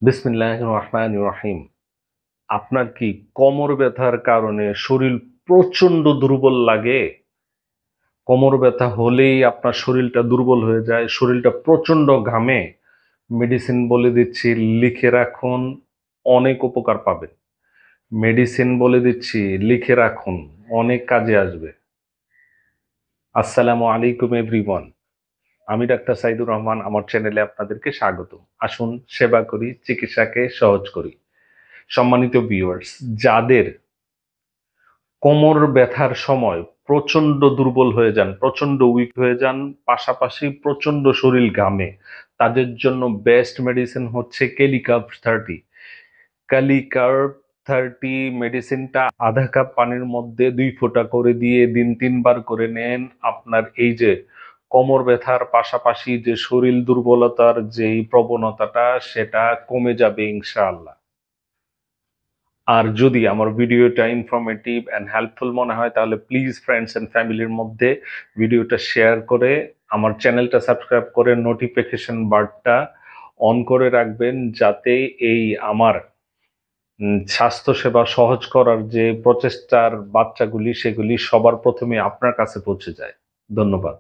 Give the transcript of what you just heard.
বিসমিল্লাহির রহমানির রহিম। আপনার কি কোমর ব্যথার কারণে শরীর প্রচন্ড দুর্বল লাগে? কোমর ব্যথা হলেই আপনার শরীরটা দুর্বল হয়ে যায়, শরীরটা প্রচন্ড ঘামে? মেডিসিন বলে দিচ্ছি, লিখে রাখুন, অনেক উপকার পাবেন। মেডিসিন বলে দিচ্ছি, লিখে রাখুন, অনেক কাজে আসবে। আসসালামু আলাইকুম এভরিওয়ান। আমি ডাক্তার সাইদুর রহমান, আমার চ্যানেলে আপনাদেরকে স্বাগত। আসুন সেবা করি, চিকিৎসাকে সহজ করি। সম্মানিত ভিউয়ার্স, যাদের কোমর ব্যথার সময় প্রচন্ড দুর্বল হয়ে যান, প্রচন্ড উইক হয়ে যান, পাশাপাশি প্রচন্ড শরীর ঘামে, তাদের জন্য বেস্ট মেডিসিন হচ্ছে ক্যালিকার্ব 30। ক্যালিকার্ব 30 মেডিসিনটা আধা কাপ পানির মধ্যে 2 ফোঁটা করে দিয়ে দিন 3 বার করে নেন। আপনার এই যে কোমর ব্যথার পাশাপাশি যে শরীর দুর্বলতার যেই প্রবণতাটা, সেটা কমে যাবে ইনশাআল্লাহ। আর যদি আমার ভিডিওটা ইনফরমেটিভ অ্যান্ড হেল্পফুল মনে হয়, তাহলে প্লিজ ফ্রেন্ডস অ্যান্ড ফ্যামিলির মধ্যে ভিডিওটা শেয়ার করে আমার চ্যানেলটা সাবস্ক্রাইব করে নোটিফিকেশন বারটা অন করে রাখবেন, যাতে এই আমার স্বাস্থ্যসেবা সহজ করার যে প্রচেষ্টার বার্তাগুলি, সেগুলি সবার প্রথমে আপনার কাছে পৌঁছে যায়। ধন্যবাদ।